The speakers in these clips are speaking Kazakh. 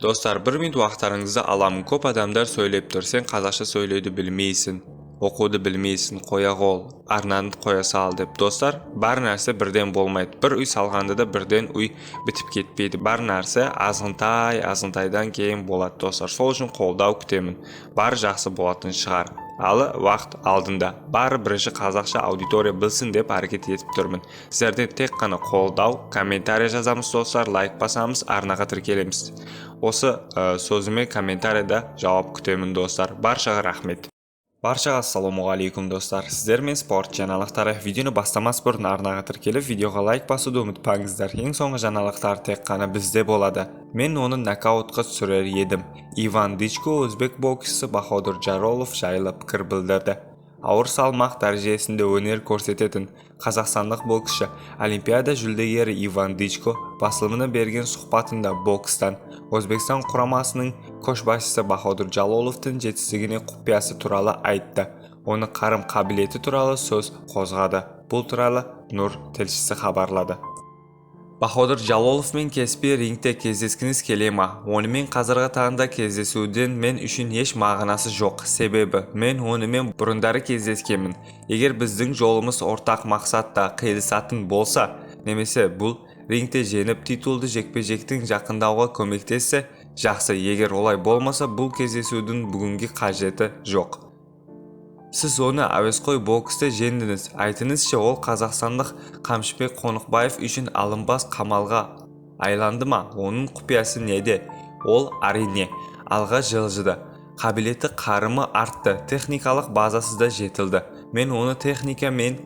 Dostlar, bir minut vaqtlaringizni alamın. Ko'p odamlar söylep tur, sen қазақша söyleydi bilmeysin, okudu bilmeysin, qo'ya qol, arnani qo'ya sal deb. Dostlar, bar narsa birden bo'lmaydi. Bir uy salganda da birden uy bitib ketmaydi. Bar narsa azıntaydan keyin bo'ladi dostlar. Sol uchun qo'ldav kutaman. Bar yaxshi bo'lатын шығар. Hali vaqt oldinda. Bari birinchi қазақша auditoriya bilsin deb harakat etib turman. Sizlardan tek qana qo'ldav, kommentariy yozamiz dostlar, like bosamiz, arnaga tirkelamiz. Осы so'zimga kommentariyada javob kutaman dostlar. Barchaga rahmat. Barchaga assalomu alaykum dostlar. Sizlar men sport жаңалықтары videoni boshlamas burun arnaga tirkelib videoga like bosуды unutmangizlar. Eng so'nggi жаңалықтар tek qana bizda bo'ladi. Men uni nokautga tushirar edim. Ivan Dichko o'zbek bokschisi Bahodir Jalolov jayli fikr bildirdi. Ağır salmaq darajasida o'ynar ko'rsatgan qozog'istonlik bokschi Olimpiada жүлдегері Ivan Dichko басылымына bergan suhbatida boksdan O'zbekiston quramasining qo'shboshchisi Bahodir Jalolovning yetisligini qupiyasi turali aytdi. Uni qarim qobiliyati turali so'z qo'zg'adi. Bu turali Nur tilchisi xabarladi. Bahodir Jalolovning kesbi ringda кездескіңіз kelе ма? Onымен қазіргі таңда кездесудің men үшін еш мағынасы жоқ. Себебі мен onымен бұрындары кездескенмін. Егер біздің жолымыз ортақ мақсатта қиылысатын болса, немесе бұл рингте жеңіп титулды жекпе-жектің жақындауға көмектессе, жақсы. Егер олай болмаса, бұл кездесудің бүгінгі қажеті жоқ. Siz onu әуесқой бокста жеңдіңіз. Айтыңызшы, ол қазақстандық Қамшыбек Қонықбаев үшін алынбас қамалға айланды ма? Оның құпиясы неде? Ол әрине алға жылжыды. Қабілеті қарымы артты. Техникалық базасы да жетілді. Мен оны техника мен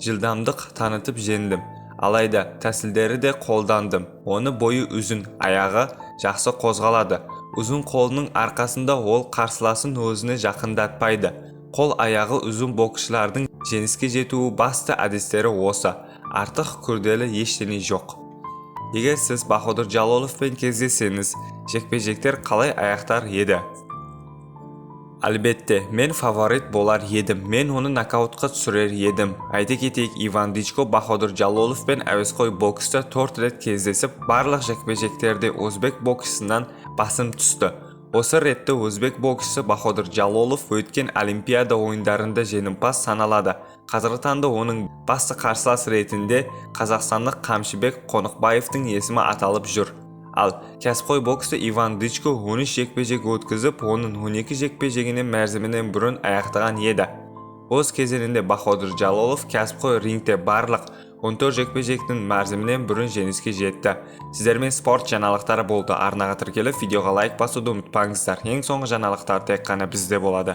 жылдамдық танытып жеңдім. Алайда тәсілдері де қолдандым. Оны бойы ұзын, аяғы жақсы қозғалады. Ұзын қолының арқасында ол қарсыласын өзіне жақындатпайды. Қол аяғы ұзын боксшылардың жеңіске жетуі басты әдістері осы. Артық күрделі ештеңе жоқ. Егер сіз Bahodir Jalolovпен кездессеңіз, жекпе-жектер қалай аяқтар еді? Әлбетте, мен фаворит болар едім. Мен оны нокаутқа түсірер едім. Айта кетейік, Иван Дичко Bahodir Jalolovпен әуесқой бокста 4 рет кездесіп, барлық жекпе-жектерде өзбек боксшысынан басым түсті. Осы ретте өзбек боксшысы Bahodir Jalolov өткен Олимпиада ойындарында жеңімпаз саналады. Қазіргі таңда оның басты қарсылас ретінде қазақстандық Қамшыбек Қонықбаевтың есімі аталып жүр. Ал кәсіпқой бокста Иван Дичко 13 жекпе-жек өткізіп, оның 12 жекпе-жегінің мерзімінен бұрын аяқтаған еді. Өз кезеңінде Bahodir Jalolov кәсіпқой рингте барлық 14 жекпе-жектің мерзімінен бұрын жеңіске жетті. Сіздермен спорт жаңалықтары болды. Арнаға тіркеліп, видеоға лайк басуды ұмытпаңыздар. Ең соңғы жаңалықтар тек қана бізде болады.